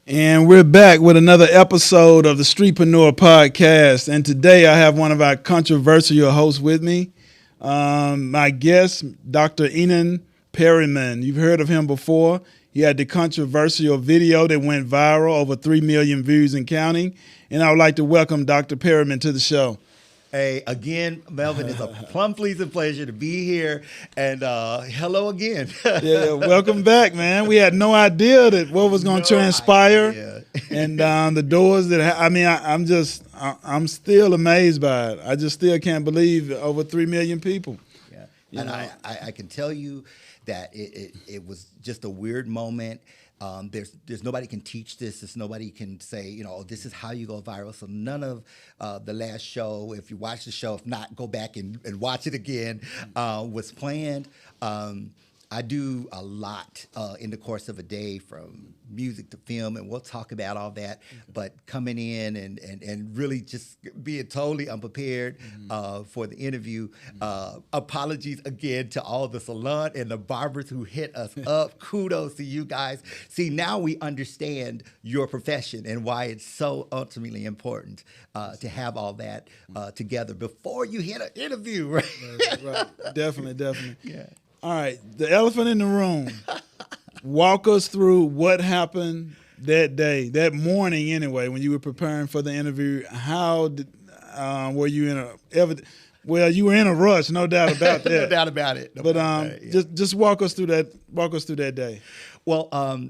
And we're back with another episode of the Streetpreneur Podcast. And today I have one of our controversial hosts with me, my guest, Dr. Enin Perryman. You've heard of him before. He had the controversial video that went viral, over 3 million views and counting. And I would like to welcome Dr. Perryman to the show. Hey, again, Melvin, it's a plum pleasing pleasure to be here. And hello again. Yeah, welcome back, man. We had no idea that what was going to transpire. And the doors that, I'm still amazed by it. I just still can't believe over 3 million people. Yeah. And I can tell you that it was just a weird moment. There's nobody can teach this. There's nobody can say, oh, this is how you go viral. So none of the last show, if you watch the show, if not, go back and watch it again, was planned. I do a lot in the course of a day, from music to film, and we'll talk about all that. But coming in and really just being totally unprepared for the interview. Apologies again to all the salon and the barbers who hit us up. Kudos to you guys. See, now we understand your profession and why it's so ultimately important to have all that together before you hit an interview, right? Right. Definitely. Yeah. All right, the elephant in the room. Walk us through what happened that day, that morning anyway, when you were preparing for the interview. How did, were you in well, you were in a rush, no doubt about that. No doubt about it. Just walk us through that. Walk us through that day. Well,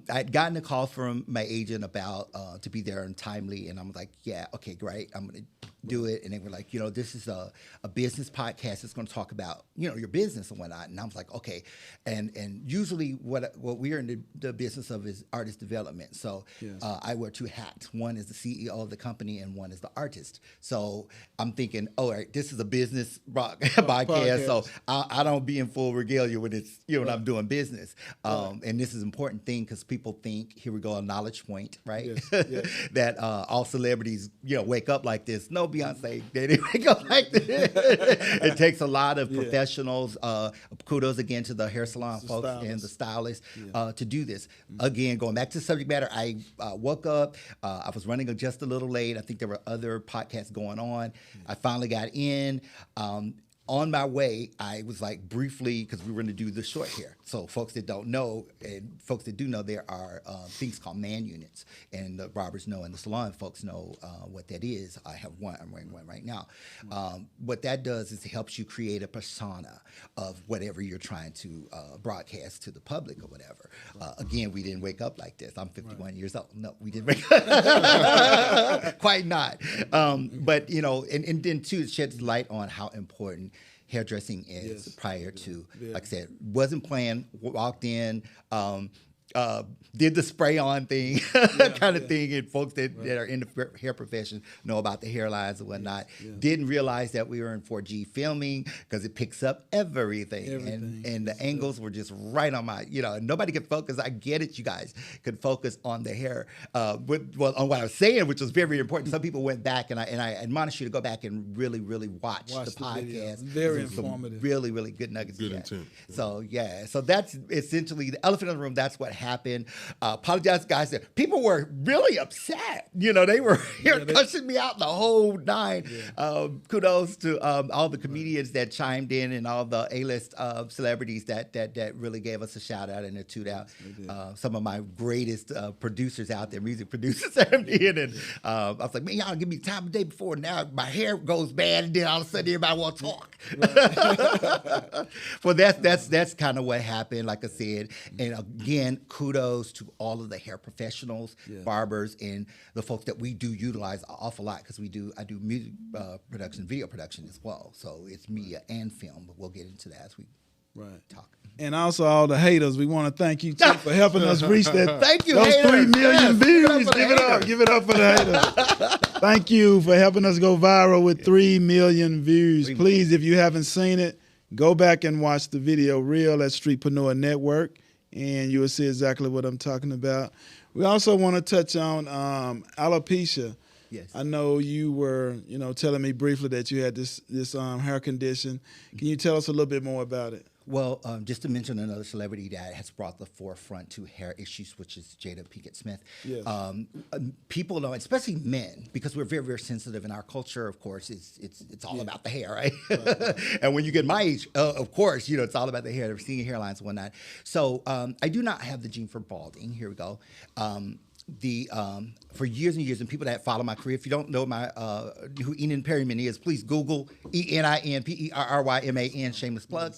I'd gotten a call from my agent about to be there and timely, and I'm like, yeah, okay, great, I'm going to do it. And they were like, this is a business podcast that's going to talk about, your business and whatnot. And I was like, okay. And usually what we are in the business of is artist development. So yes. I wear two hats. One is the CEO of the company and one is the artist. So I'm thinking, all right, this is a business podcast. So I don't be in full regalia when it's, when I'm doing business. And this is an important thing because people think, here we go, a knowledge point, right? Yes. That all celebrities, wake up like this. No, Beyonce, they didn't wake up like this. It takes a lot of professionals. Kudos again to the hair salon folks and the stylists to do this. Again, going back to the subject matter, I woke up. I was running just a little late. I think there were other podcasts going on. I finally got in. On my way, I was like briefly, because we were going to do the short hair. So folks that don't know, and folks that do know, there are things called man units. And the barbers know, and the salon folks know what that is. I have one. I'm wearing one right now. What that does is it helps you create a persona of whatever you're trying to broadcast to the public or whatever. Again, we didn't wake up like this. I'm 51 years old. No, we didn't wake up. Quite not. But, and then, too, it sheds light on how important hairdressing is prior to, like I said, wasn't planned, walked in, did the spray on thing kind of thing, and folks that are in the hair profession know about the hairlines and whatnot. Didn't realize that we were in 4G filming because it picks up everything. And the angles were just right on my, nobody could focus. I get it, you guys could focus on the hair, on what I was saying, which was very, very important. Some people went back, and I admonish you to go back and really, really watch the podcast. Very informative. Really, really good nuggets. Good intent. So so that's essentially the elephant in the room. That's what happened. Apologize, guys. People were really upset. They were here cussing me out the whole nine. Kudos to all the comedians that chimed in and all the A-list celebrities that really gave us a shout out and a toot out. Some of my greatest producers out there, music producers, and I was like, man, y'all give me time of day before. Now my hair goes bad, and then all of a sudden everybody want to talk. Well, that's kind of what happened. Like I said, and again, kudos to all of the hair professionals, barbers, and the folks that we do utilize an awful lot because I do music production, video production as well. So it's media and film, but we'll get into that as we talk. And also all the haters, we want to thank you too for helping us reach that. Thank you, those haters. 3 million views. Give it up for the haters. Thank you for helping us go viral with 3 million views. Please, if you haven't seen it, go back and watch the video Real at Streetpreneur Network, and you will see exactly what I'm talking about. We also want to touch on alopecia. Yes. I know you were, telling me briefly that you had this hair condition. Can you tell us a little bit more about it? Well, just to mention another celebrity that has brought the forefront to hair issues, which is Jada Pinkett Smith. Yes. People know, especially men, because we're very, very sensitive in our culture. Of course, it's all about the hair, right? And when you get my age, of course, it's all about the hair, the receding hairlines and whatnot. So I do not have the gene for balding. Here we go. For years and years, and people that follow my career, if you don't know who Enin Perryman is, please Google eninperryman, shameless plug,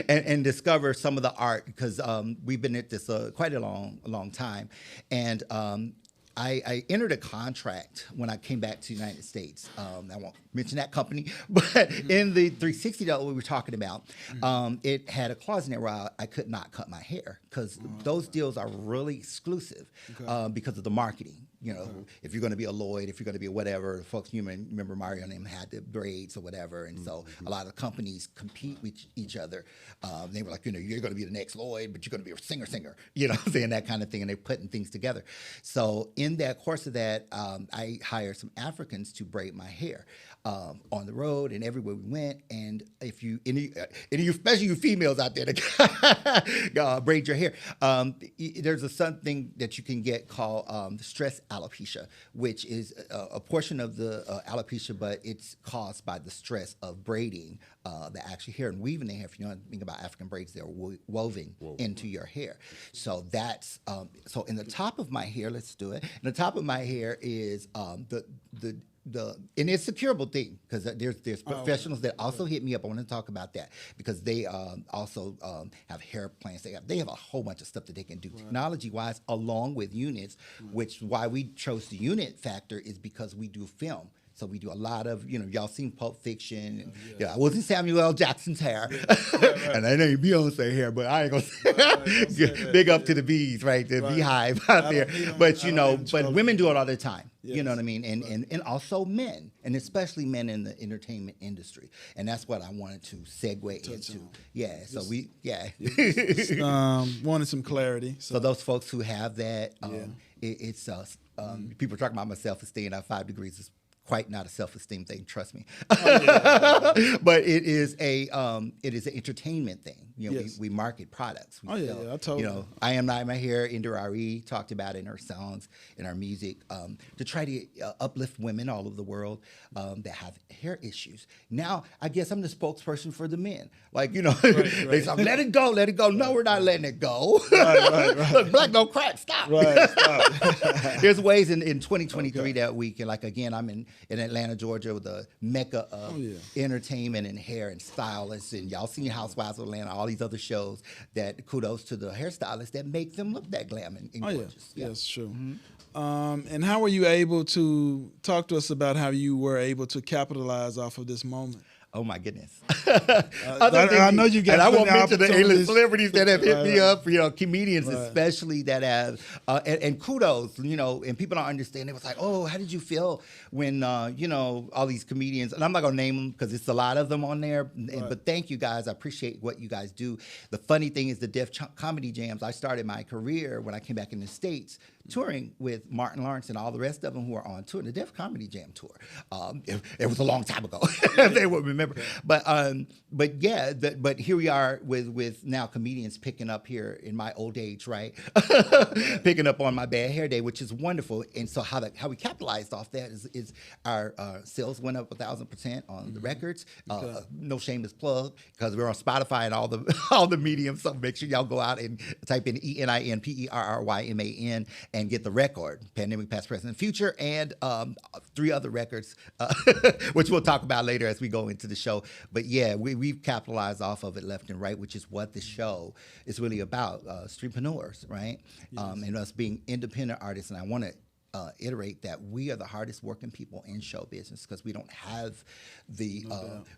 and discover some of the art, because we've been at this quite a long time. And I entered a contract when I came back to the United States. I won't mention that company, but in the 360 that we were talking about, it had a clause in there where I could not cut my hair, because those deals are really exclusive because of the marketing. If you're going to be a Lloyd, if you're going to be a whatever, folks, you remember Mario and them had the braids or whatever, and so a lot of companies compete with each other. They were like, you're going to be the next Lloyd, but you're going to be a singer, saying that kind of thing, and they're putting things together. So in that course of that, I hired some Africans to braid my hair on the road and everywhere we went. And if you, any of you, especially you females out there that braid your hair, there's something that you can get called stress alopecia, which is a portion of the alopecia, but it's caused by the stress of braiding the actual hair and weaving the hair. If you know anything about African braids, they're woven into your hair. So that's so in the top of my hair. Let's do it. In the top of my hair is and it's a curable thing, because there's professionals that also hit me up. I want to talk about that, because they also have hair plants. They have a whole bunch of stuff that they can do technology wise, along with units. Which why we chose the unit factor is because we do film. So we do a lot of, y'all seen Pulp Fiction. I wasn't Samuel L. Jackson's hair. And I ain't Beyonce hair, but I ain't going to say big up to the bees, right? The beehive out there. But, but women do it all the time. Yes. You know what I mean? And also men, and especially men in the entertainment industry. And that's what I wanted to segue into. Yeah, so wanted some clarity. So those folks who have that, it's people are talking about my self-esteem. I have 5 degrees. It's quite not a self-esteem thing, trust me. But it is an entertainment thing. We market products. I told you. I Am Not My Hair, Indirari talked about in her songs, in our music, to try to uplift women all over the world that have hair issues. Now, I guess I'm the spokesperson for the men. Like, they say, let it go, let it go. No, we're not letting it go. Look, black don't crack, stop. Stop. There's ways in 2023 that we can, like, again, I'm in Atlanta, Georgia, with the mecca of entertainment and hair and stylists, and y'all seen Housewives of Atlanta, all these other shows. That kudos to the hairstylists that make them look that glam and gorgeous. Yes, true. And how were you able to talk to us about how you were able to capitalize off of this moment? Oh my goodness! I know you got. And I won't mention the A-list celebrities that have hit me up. Comedians especially that have. And kudos, and people don't understand. It was like, oh, how did you feel when all these comedians? And I'm not gonna name them because it's a lot of them on there. But thank you guys. I appreciate what you guys do. The funny thing is the Def Comedy Jams. I started my career when I came back in the States, touring with Martin Lawrence and all the rest of them who are on tour, the Def Comedy Jam tour. It was a long time ago. They would remember. But here we are with now comedians picking up here in my old age, right? Picking up on my bad hair day, which is wonderful. And so how we capitalized off that is our sales went up 1,000% on the records. No shameless plug, because we're on Spotify and all the mediums. So make sure y'all go out and type in eninperryman and get the record, Pandemic, Past, Present, and Future, and 3 other records, which we'll talk about later as we go into the show. But yeah, we've capitalized off of it left and right, which is what the show is really about, streetpreneurs, right? And us being independent artists. And I want to iterate that we are the hardest working people in show business, because we don't have the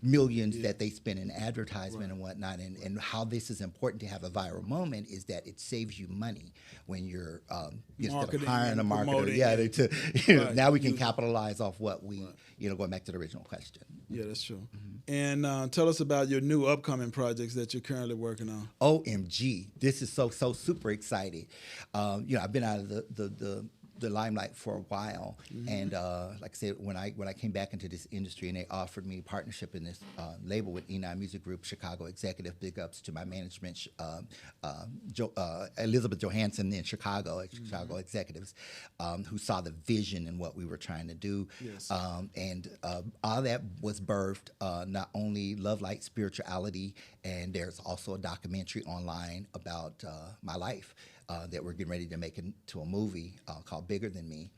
millions that they spend in advertisement and whatnot. And how this is important to have a viral moment is that it saves you money when you're instead of hiring a marketer. Now we can capitalize off what we, going back to the original question. Yeah, that's true. And tell us about your new upcoming projects that you're currently working on. OMG, this is so super excited. I've been out of the the limelight for a while. And like I said, when I came back into this industry and they offered me partnership in this label with Enin Music Group, Chicago Executive, big ups to my management, Elizabeth Johansson in Chicago, Chicago Executives, who saw the vision in what we were trying to do. Yes. And all that was birthed, not only Love, Light, Spirituality, and there's also a documentary online about my life that we're getting ready to make into a movie called Bigger Than Me.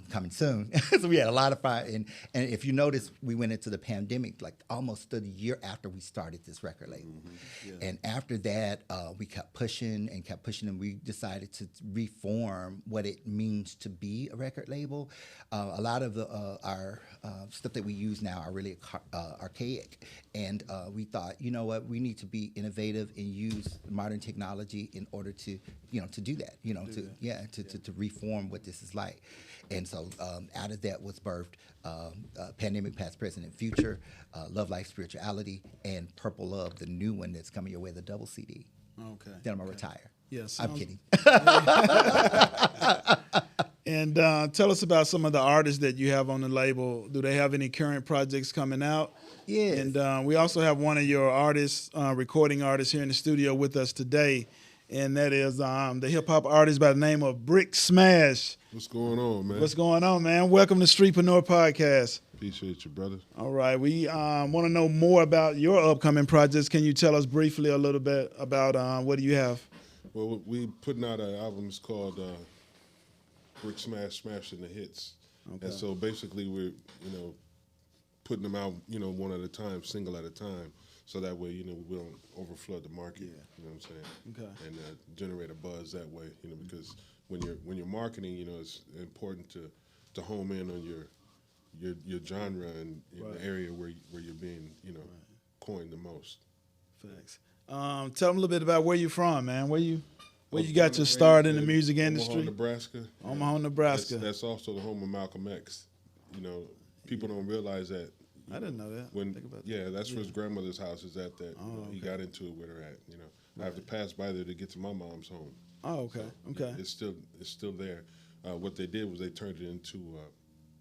Coming soon. So we had a lot of fun. And if you notice, we went into the pandemic like almost a year after we started this record label. Yeah. And after that, we kept pushing, and we decided to reform what it means to be a record label. A lot of our stuff that we use now are really archaic. And we thought, you know what, we need to be innovative and use modern technology in order to, to do that, to reform what this is like. And so out of that was birthed Pandemic, Past, Present, and Future, Love, Life, Spirituality, and Purple Love, the new one that's coming your way, the double CD. Okay. Then I'm going to retire. Yes. I'm kidding. And tell us about some of the artists that you have on the label. Do they have any current projects coming out? Yeah. And we also have one of your artists, recording artists here in the studio with us today. And that is the hip-hop artist by the name of Brick Smash. What's going on, man? What's going on, man? Welcome to Streetpreneur Podcast. Appreciate you, brother. All right. We want to know more about your upcoming projects. Can you tell us briefly a little bit about what do you have? Well, we putting out an album. It's called Brick Smash, Smashing the Hits. Okay. And so basically we're, putting them out, one at a time, single at a time. So that way, we don't overflood the market. Yeah. You know what I'm saying? Okay. And generate a buzz that way. Because when you're marketing, it's important to home in on your genre and the area where you're being, coined the most. Facts. Tell them a little bit about where you're from, man. Where you got your start in the music industry? Omaha, Nebraska. Omaha, Nebraska. That's also the home of Malcolm X. People don't realize that. I didn't know that. That's where his grandmother's house is at. He got into it with her at. I have to pass by there to get to my mom's home. Oh, okay, so It's still there. What they did was they turned it into,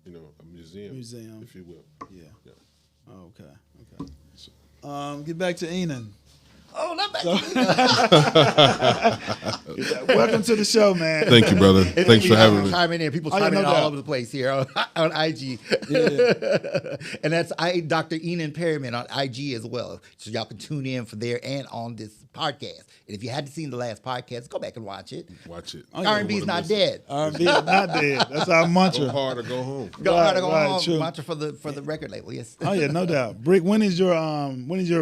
a museum, if you will. Yeah. Oh, okay. So, get back to Enin. Oh, not back. Welcome to the show, man. Thank you, brother. Thanks for having me. Chiming in. People chiming in all over the place here on IG. Yeah. And that's Dr. Enin Perryman on IG as well. So y'all can tune in for there and on this podcast. And if you hadn't seen the last podcast, go back and watch it. Watch it. R&B is not dead. R&B is not dead. That's our mantra. Go hard or go home. Go hard or go home. True. Mantra for the record label. Yes. Oh yeah, no doubt. Brick, when is your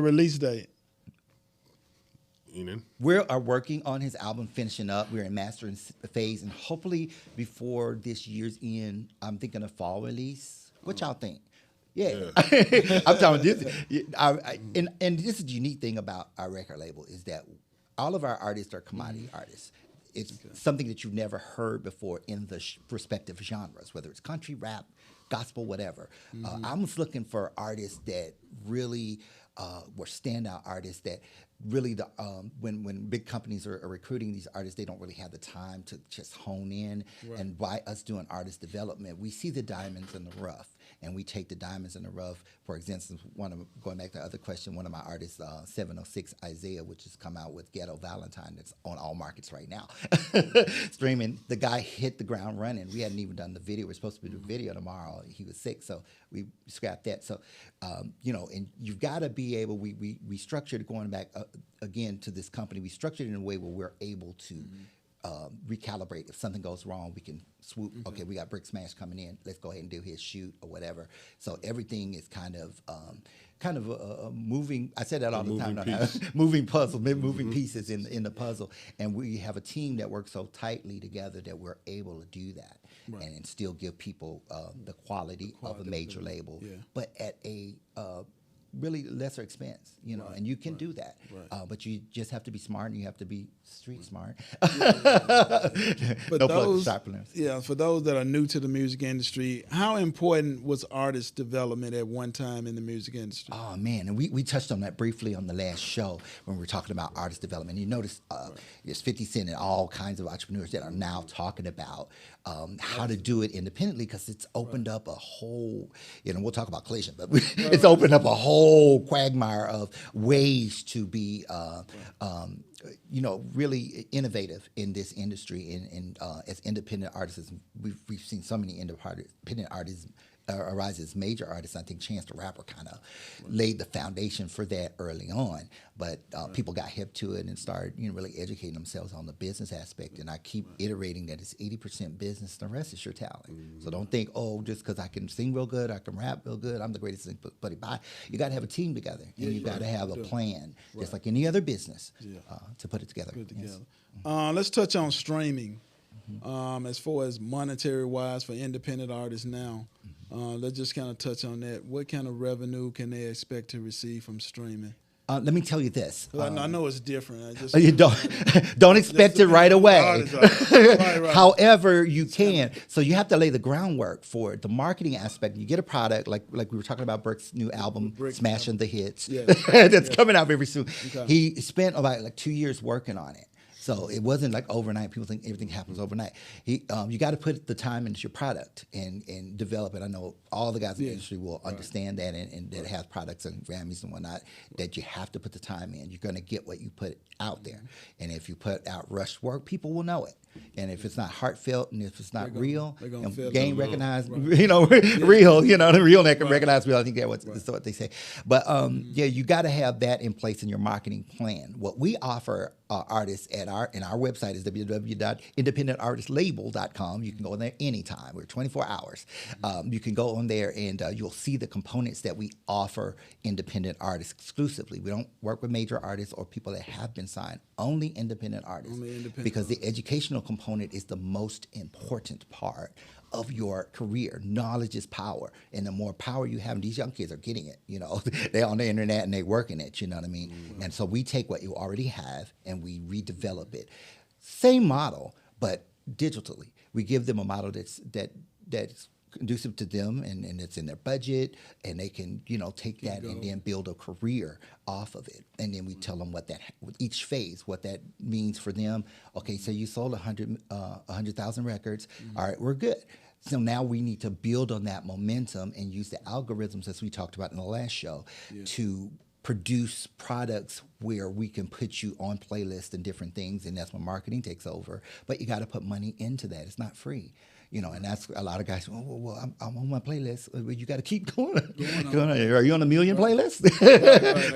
release date? Enin. We are working on his album, finishing up. We're in mastering phase, and hopefully before this year's end, I'm thinking a fall release. What y'all think? Yeah. I'm telling you this. And this is the unique thing about our record label is that all of our artists are commodity artists. It's something that you've never heard before in the respective genres, whether it's country, rap, gospel, whatever. I'm just looking for artists that really were standout artists that really when big companies are recruiting these artists, they don't really have the time to just hone in. Right. And by us doing artist development, we see the diamonds in the rough, and we take the diamonds in the rough. For example, going back to the other question, one of my artists, 706 Isaiah, which has come out with Ghetto Valentine, that's on all markets right now, streaming. The guy hit the ground running. We hadn't even done the video. We're supposed to do the video tomorrow. He was sick, so we scrapped that. So, and you've got to be able. We structured going back again to this company. We structured it in a way where we're able to recalibrate. If something goes wrong, we can swoop. Okay, we got Brick Smash coming in. Let's go ahead and do his shoot or whatever. So everything is kind of a moving. I say that all the time. Moving puzzle, moving pieces in the puzzle, and we have a team that works so tightly together that we're able to do that. Right. And still give people the quality of a major label, but at a really lesser expense, you know, and you can do that. Right. But you just have to be smart, and you have to be street smart. But No plug for those, sharpeners. yeah, for those that are new to the music industry, how important was artist development at one time in the music industry? Oh man, and we touched on that briefly on the last show when we were talking about artist development. You notice there's 50 Cent and all kinds of entrepreneurs that are now talking about how to do it independently, because it's opened up a whole, you know, we'll talk about collision, but it's opened up a whole quagmire of ways to be, you know, really innovative in this industry. And as independent artists, we've seen so many independent artists arise as major artists. I think Chance the Rapper kind of laid the foundation for that early on, but people got hip to it and started, you know, really educating themselves on the business aspect. And I keep iterating that it's 80% business, the rest is your talent. So don't think, oh, just because I can sing real good, I can rap real good, I'm the greatest thing. But you got to have a team together, and you got to have a plan, just like any other business, to put it together. Put it Yes. together. Let's touch on streaming. As far as monetary wise for independent artists now, let's just kind of touch on that. What kind of revenue can they expect to receive from streaming? Let me tell you this. I know it's different. I just, You don't expect it right away. Right. However, you can. So you have to lay the groundwork for it. The marketing aspect. You get a product like we were talking about Brick's new album, Smashing the Hits. That's coming out very soon. Okay. He spent about like 2 years working on it. So it wasn't like overnight. People think everything happens overnight. You got to put the time into your product and develop it. I know all the guys in the industry will understand that, and that have products and Grammys and whatnot, that you have to put the time in. You're going to get what you put out there. And if you put out rushed work, people will know it. And if it's not heartfelt and if it's not real, game recognized, you know, real, you know, the real that can recognize real. I think that's what they say. But yeah, you got to have that in place in your marketing plan. What we offer artists in our website is www.independentartistlabel.com. You can go in there anytime. We're 24 hours. You can go on there and you'll see the components that we offer independent artists exclusively. We don't work with major artists or people that have been signed. Only independent artists. Because the educational component is the most important part of your career. Knowledge is power, and the more power you have, and these young kids are getting it, you know, they're on the internet and they're working it, you know what I mean? And so we take what you already have and we redevelop it. Same model, but digitally. We give them a model that's conducive to them, and it's in their budget, and they can, you know, take that and then build a career off of it. And then we tell them what that, each phase, what that means for them. Okay, so you sold 100,000 records. All right, we're good. So now we need to build on that momentum and use the algorithms, as we talked about in the last show, to produce products where we can put you on playlists and different things, and that's when marketing takes over. But you got to put money into that. It's not free. You know, and that's a lot of guys. Well, I'm on my playlist. Well, you got to keep going. Are you on a million playlist?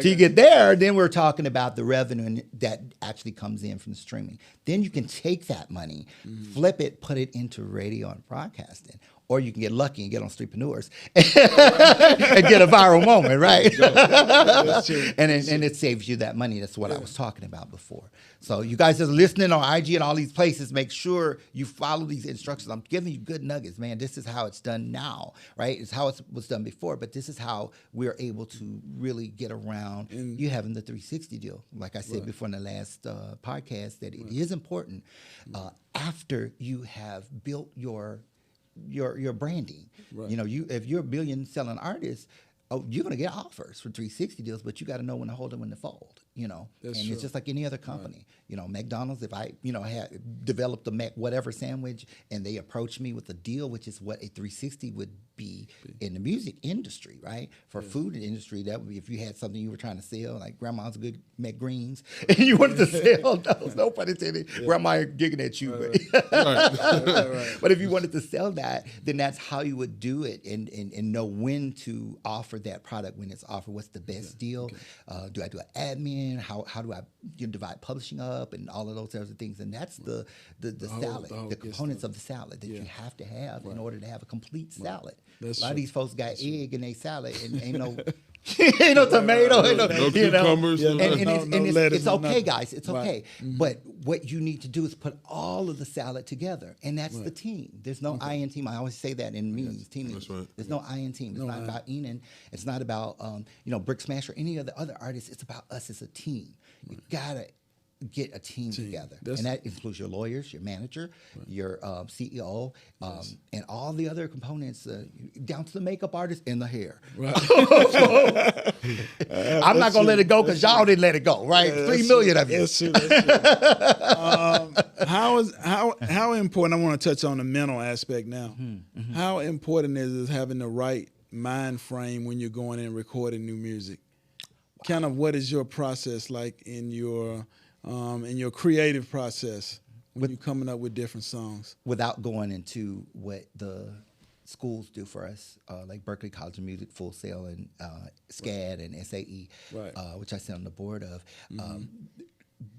Till you get there, then we're talking about the revenue that actually comes in from the streaming. Then you can take that money, flip it, put it into radio and broadcasting. Or you can get lucky and get on Streetpreneurs and get a viral moment, right? And it saves you that money. That's what I was talking about before. So you guys that are listening on IG and all these places, make sure you follow these instructions. I'm giving you good nuggets, man. This is how it's done now, right? It's how it was done before, but this is how we're able to really get around you having the 360 deal. Like I said before in the last podcast, that it is important after you have built your branding. You know, if you're a billion selling artist, you're going to get offers for 360 deals, but you got to know when to hold them and to fold, you know. That's true. It's just like any other company. You know, McDonald's, if I, you know, had developed a Mac whatever sandwich and they approached me with a deal, which is what a 360 would be in the music industry, right? For food industry, that would be if you had something you were trying to sell, like Grandma's Good McGreens, and you wanted to sell those, no pun intended, Grandma ain't gigging at you, but if you wanted to sell that, then that's how you would do it and know when to offer that product, when it's offered, what's the best deal, do I do an admin, how do I divide publishing up, and all of those sorts of things. And that's the salad, the components of the salad that you have to have in order to have a complete salad. A lot of these folks got egg in their salad and ain't no Ain't no tomato, ain't no, No you know. cucumbers. Yeah, no And nothing. no it's lettuce, it's no okay, nothing. guys. It's Right. okay. But what you need to do is put all of the salad together, and that's the team. There's no I in team. I always say that in meetings, team meetings. right. There's no I in team. It's not about Enin. It's not about Brick Smash or any of the other artists. It's about us as a team. You gotta get a team together, That's- and that includes your lawyers, your manager, your CEO, and all the other components, down to the makeup artist and the hair. I'm not gonna let it go because y'all didn't let it go, right? 3 million of you. That's true. That's true. How important? I want to touch on the mental aspect now. How important is having the right mind frame when you're going and recording new music? Kind of what is your process like in your creative process when you're coming up with different songs? Without going into what the schools do for us, like Berklee College of Music, Full Sail, and SCAD and SAE, Right. Which I sit on the board of.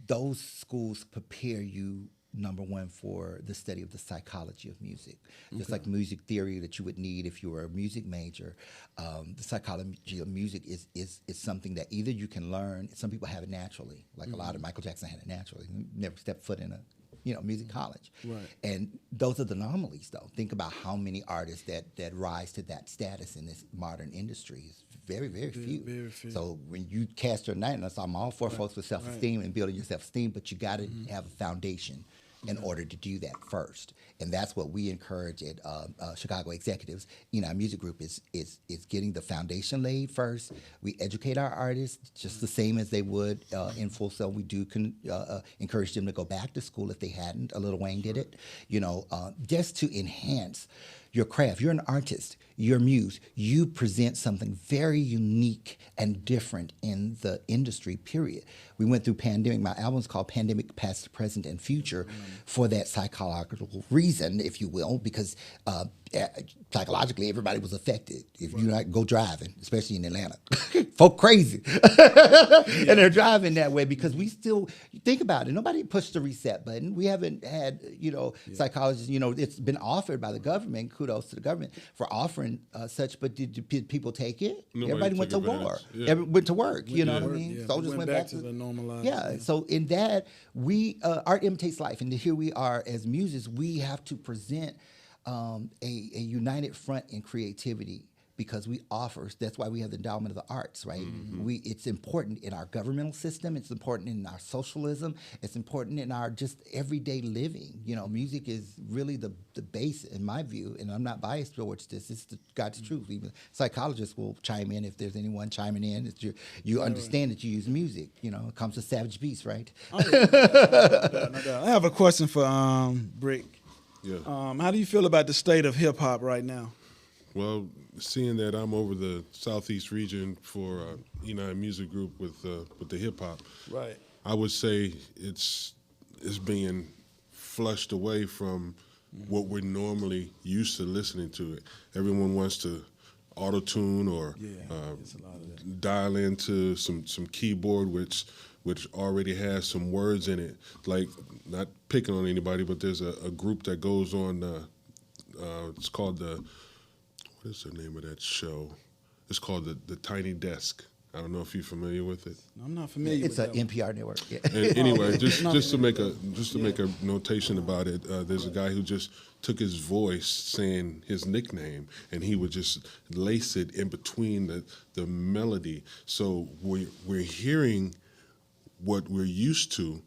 Those schools prepare you, number one, for the study of the psychology of music. Just like music theory that you would need if you were a music major, the psychology of music is something that either you can learn. Some people have it naturally, like a lot of Michael Jackson had it naturally. Never stepped foot in a music college. Right. And those are the anomalies, though. Think about how many artists that rise to that status in this modern industry. It's very, very few. very few. So when you cast your night, and I'm all for folks with self-esteem and building your self-esteem, but you got to have a foundation in order to do that first. And that's what we encourage at Chicago Executives. Our music group is getting the foundation laid first. We educate our artists just the same as they would in Full Sail. We do encourage them to go back to school if they hadn't. Lil Wayne did it, just to enhance your craft. You're an artist. You're a muse. You present something very unique and different in the industry, period. We went through pandemic. My album's called Pandemic, Past, Present, and Future for that psychological reason, if you will, because psychologically everybody was affected. If you not go driving, especially in Atlanta, folk crazy. And they're driving that way because we still, think about it, nobody pushed the reset button. We haven't had, psychologists, it's been offered by the government, kudos to the government for offering such, but did people take it? Nobody Everybody went to took war. advantage. Yeah. Everybody went to work, you know what I mean? Yeah. Soldiers went back to the normalized. Yeah, so in that, we, art imitates life, and here we are as muses, we have to present a united front in creativity because we offer, that's why we have the endowment of the arts, right? It's important in our governmental system, it's important in our socialism, it's important in our just everyday living. Music is really the base, in my view, and I'm not biased towards this, it's God's truth. Even psychologists will chime in if there's anyone chiming in. It's you understand that you use music, it comes to Savage Beast, right? Oh, yeah. No doubt. I have a question for Brick. Yeah. How do you feel about the state of hip hop right now? Well, seeing that I'm over the Southeast region for Enin Music Group with the hip hop, Right. I would say it's being flushed away from what we're normally used to listening to. It. Everyone wants to auto tune or it's a lot of that. dial into some keyboard which already has some words in it. Like, not picking on anybody, but there's a group that goes on. It's called what is the name of that show? It's called the Tiny Desk. I don't know if you're familiar with it. I'm not familiar It's with an that. NPR network. Yeah. And anyway, just No. to make a notation about it, there's a guy who just took his voice saying his nickname, and he would just lace it in between the melody. So we're hearing what we're used to,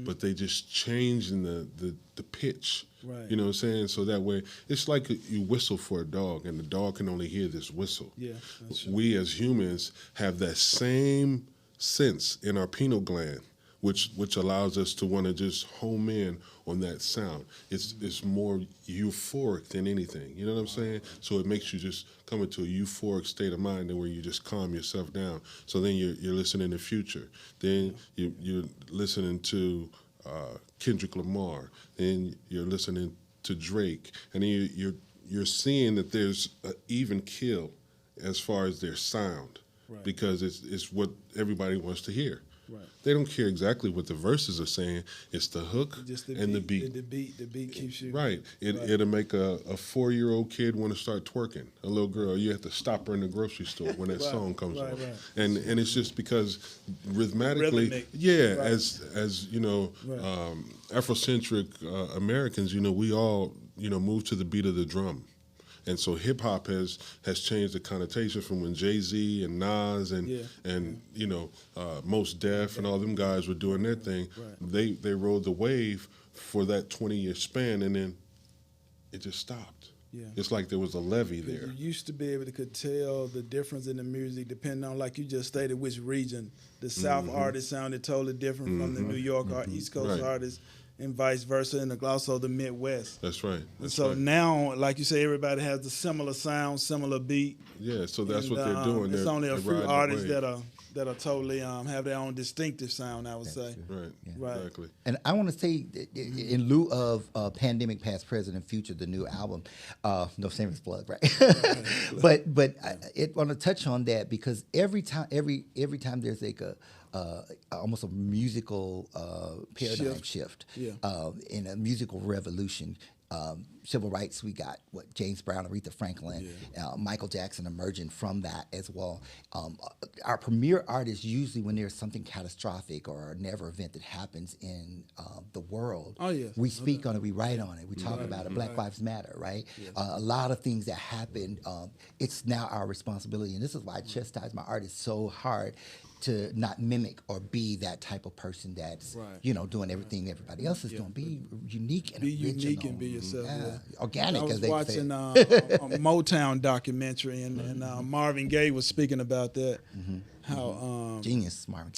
but they just change in the pitch. Right. You know what I'm saying? So that way, it's like you whistle for a dog, and the dog can only hear this whistle. Yeah, that's true. We as humans have that same sense in our pineal gland, which allows us to want to just home in on that sound. It's more euphoric than anything. You know what I'm saying? So it makes you just come into a euphoric state of mind, and where you just calm yourself down. So then you're listening to Future. Then you're listening to Kendrick Lamar. Then you're listening to Drake, and then you're seeing that there's an even kill as far as their sound, Right. because it's what everybody wants to hear. Right. They don't care exactly what the verses are saying. It's the hook Just and the beat. The beat keeps you Right. It'll make a 4-year-old kid want to start twerking. A little girl, you have to stop her in the grocery store when that song comes on. Right. And it's just because rhythmically, Rhythmic. yeah, Right. as you know, Right. Afrocentric Americans, you know, we all, you know, move to the beat of the drum. And so hip hop has changed the connotation from when Jay-Z and Nas and you know Mos Def and all them guys were doing their thing. Right. They rode the wave for that 20-year span, and then it just stopped. Yeah. It's like there was a levee 'Cause there. you used to be able to could tell the difference in the music depending on, like you just stated, which region. The South artist sounded totally different from the New York or East Coast Right. artist, and vice versa, and also the Midwest. That's right. And That's so right. now, like you say, everybody has the similar sound, similar beat. Yeah, so that's And, what they're doing. It's only a they're few riding the artists wave. that are totally have their own distinctive sound, I would say. Right. Right. Exactly. And I want to say, in lieu of Pandemic, Past, Present, and Future, the new album, no shameless plug, right? but I want to touch on that because every time there's like almost a musical paradigm shift Yeah. in a musical revolution. Civil rights, we got James Brown, Aretha Franklin, Michael Jackson emerging from that as well. Our premier artists usually, when there's something catastrophic or a never event that happens in the world, we speak on it, we write on it, we talk about it. Black Lives Matter, right? A lot of things that happen, it's now our responsibility, and this is why I chastise my artists so hard to not mimic or be that type of person that's doing everything everybody else is doing. Be unique and Be original. unique and be yourself. Yeah. Organic. I was as they watching say. a Motown documentary, and Marvin Gaye was speaking about that. How Genius, Marvin.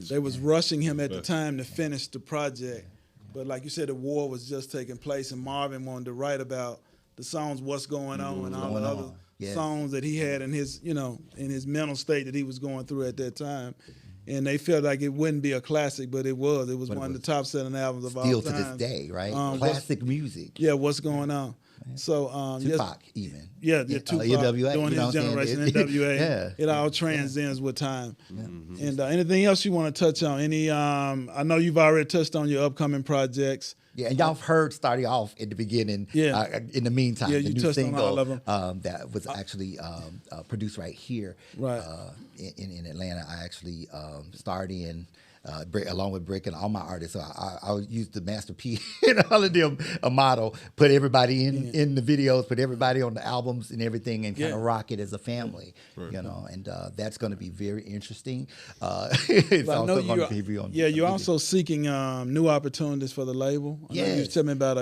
they was rushing him at the time to finish the project, but like you said, the war was just taking place, and Marvin wanted to write about the songs, what's going on, and all the other songs that he had in his, in his mental state that he was going through at that time. And they felt like it wouldn't be a classic, but it was. It was one of the top-selling albums of all time. Still to this day, right? Classic music. Yeah, what's going on? So Tupac even. Yeah, Tupac NWA, doing his generation, NWA. It all transcends with time. And anything else you want to touch on? Any? I know you've already touched on your upcoming projects. Yeah, and y'all have heard starting off in the beginning. In the meantime, the new single on all of them. that was actually produced right here, right in Atlanta. I actually starred in. Along with Brick and all my artists, so I use the Master P and all of them a model. Put everybody in the videos, put everybody on the albums and everything, and kind of rock it as a family, And that's going to be very interesting. It's also going to be on. Yeah, you're also seeking new opportunities for the label. I know you was telling me about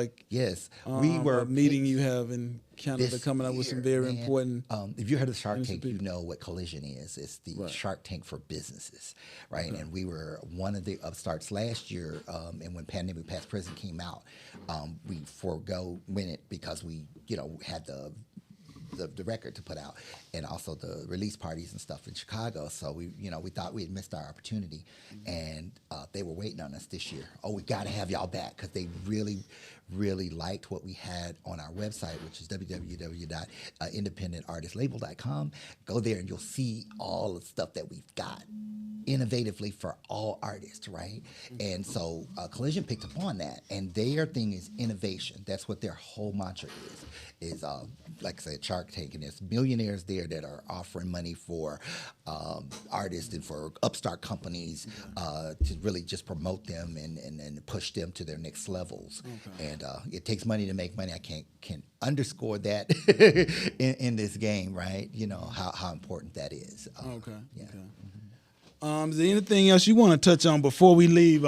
we were a meeting you have in Canada coming up with some very important. If you heard of Shark Tank, you know what Collision is. It's the Shark Tank for businesses, right? And we were one of the upstarts last year. And when Pandemic Past Present came out, we win it because we had the record to put out and also the release parties and stuff in Chicago. So we thought we had missed our opportunity, and they were waiting on us this year. Oh, we got to have y'all back because they really, really liked what we had on our website, which is www.independentartistlabel.com. Go there and you'll see all the stuff that we've got innovatively for all artists, right? And so Collision picked up on that, and their thing is innovation. That's what their whole mantra is like I said, Shark Tank, and there's millionaires there that are offering money for artists and for upstart companies to really just promote them and push them to their next levels. And it takes money to make money. I can't underscore that in this game, right? How important that is. Is there anything else you want to touch on before we leave,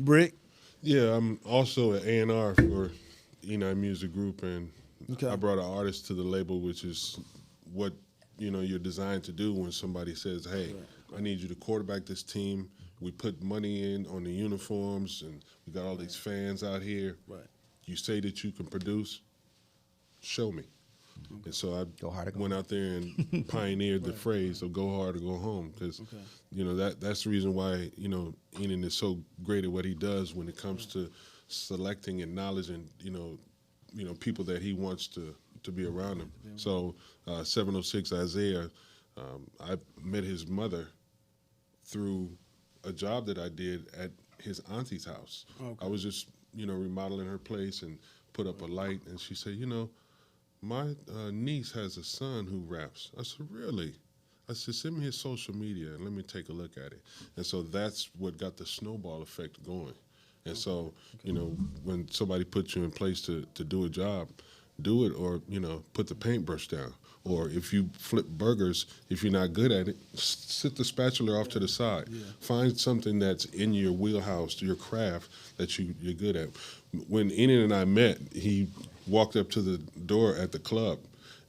Brick? Yeah, I'm also an A&R for Enin Music Group, and I brought an artist to the label, which is what you're designed to do when somebody says, "Hey, I need you to quarterback this team. We put money in on the uniforms, and we got all these fans out here. Right. You say that you can produce. Show me." And so I went out there and pioneered the phrase of "go hard or go home," because that's the reason why Enin is so great at what he does when it comes to selecting and acknowledging people that he wants to be around him. So 706 Isaiah, I met his mother through a job that I did at his auntie's house. Okay. I was just, remodeling her place and put up a light, and she said, my niece has a son who raps. I said, really? I said, send me his social media and let me take a look at it. And so that's what got the snowball effect going. And so, when somebody puts you in place to do a job, do it, or, put the paintbrush down. Or if you flip burgers, if you're not good at it, sit the spatula off to the side. Yeah. Find something that's in your wheelhouse, your craft, that you're good at. When Enin and I met, he walked up to the door at the club,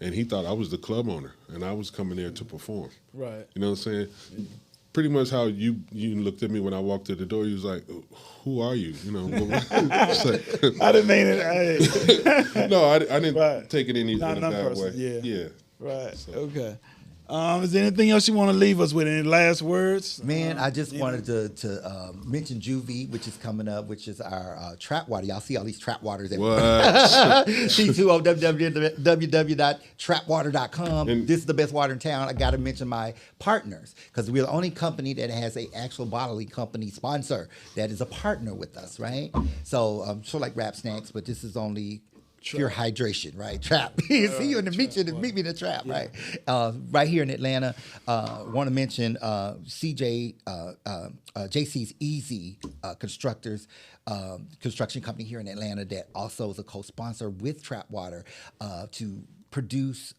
and he thought I was the club owner, and I was coming there to perform. Right. You know what I'm saying? Pretty much how you looked at me when I walked through the door. You was like, "Who are you?" I didn't mean it. No, I didn't take it in a bad way. Yeah. Right. So. Okay. Is there anything else you want to leave us with? Any last words? Man, I just wanted to mention Juvie, which is coming up, which is our trap water. Y'all see all these trap waters everywhere. See too on www.trapwater.com. This is the best water in town. I got to mention my partners, because we're the only company that has an actual bottling company sponsor that is a partner with us, right? So sort of like Rap Snacks, but this is only pure hydration, right? Trap. See you in the meet me in the trap, right? Right here in Atlanta. Want to mention JC's Easy Constructors, construction company here in Atlanta that also is a co-sponsor with Trap Water to produce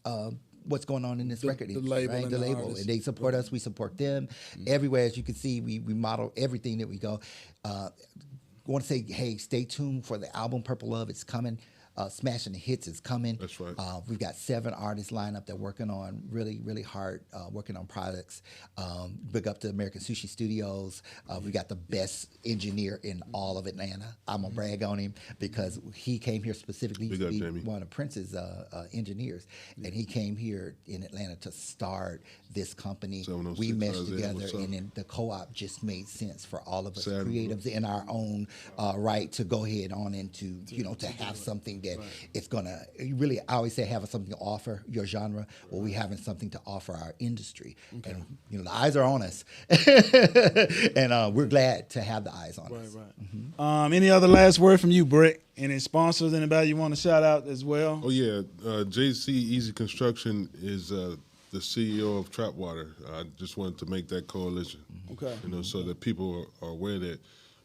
what's going on in this record industry, label, right? and The the label. artist. And they support us, we support them. Everywhere, as you can see, we model everything that we go. Want to say, hey, stay tuned for the album Purple Love. It's coming. Smashing the Hits is coming. That's right. We've got 7 artists lined up that are working on really, really hard, working on products. Big up to American Sushi Studios. We got the best engineer in all of Atlanta. I'm gonna brag on him because he came here specifically to be one of Prince's engineers, and he came here in Atlanta to start this company. We meshed together, and then the co-op just made sense for all of us creatives in our own right to go ahead on into to have something that it's gonna really. I always say having something to offer your genre. Well, we having something to offer our industry, and the eyes are on us, and we're glad to have the eyes on us. Right. Any other last word from you, Brick? Any sponsors? Anybody you want to shout out as well? Oh yeah, JC Easy Construction is the CEO of Trap Water. I just wanted to make that coalition. Okay. So that people are aware that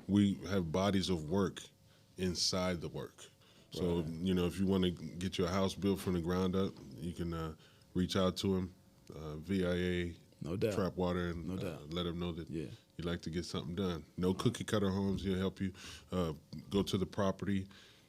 we have bodies of work inside the work. So, if you want to get your house built from the ground up, you can reach out to him, VIA, no doubt. Trap Water, and let them know that you'd like to get something done. No cookie cutter homes. He'll help you go to the property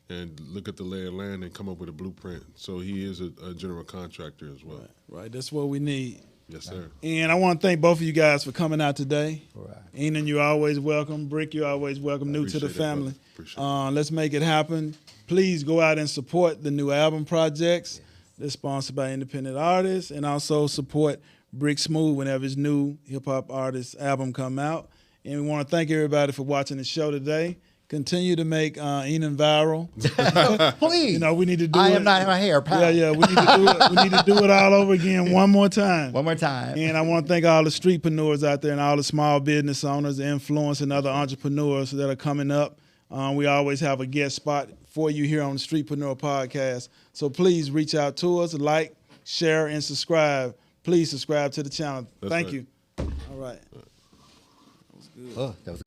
and look at the lay of land and come up with a blueprint. So he is a general contractor as well. Right. That's what we need. Yes, sir. And I want to thank both of you guys for coming out today. All right. Enin, you're always welcome. Brick, you're always welcome. New to the family. Let's make it happen. Please go out and support the new album projects. They're sponsored by independent artists, and also support Brick Smooth whenever his new hip-hop artist album come out. And we want to thank everybody for watching the show today. Continue to make Enin viral. Please. We need to do it. I am not in my hair, pal. Yeah. We need to do it. We need to do it all over again one more time. One more time. And I want to thank all the streetpreneurs out there and all the small business owners, influencers, and other entrepreneurs that are coming up. We always have a guest spot for you here on the Streetpreneur Podcast. So please reach out to us, like, share, and subscribe. Please subscribe to the channel. Thank you. All right. Oh, that was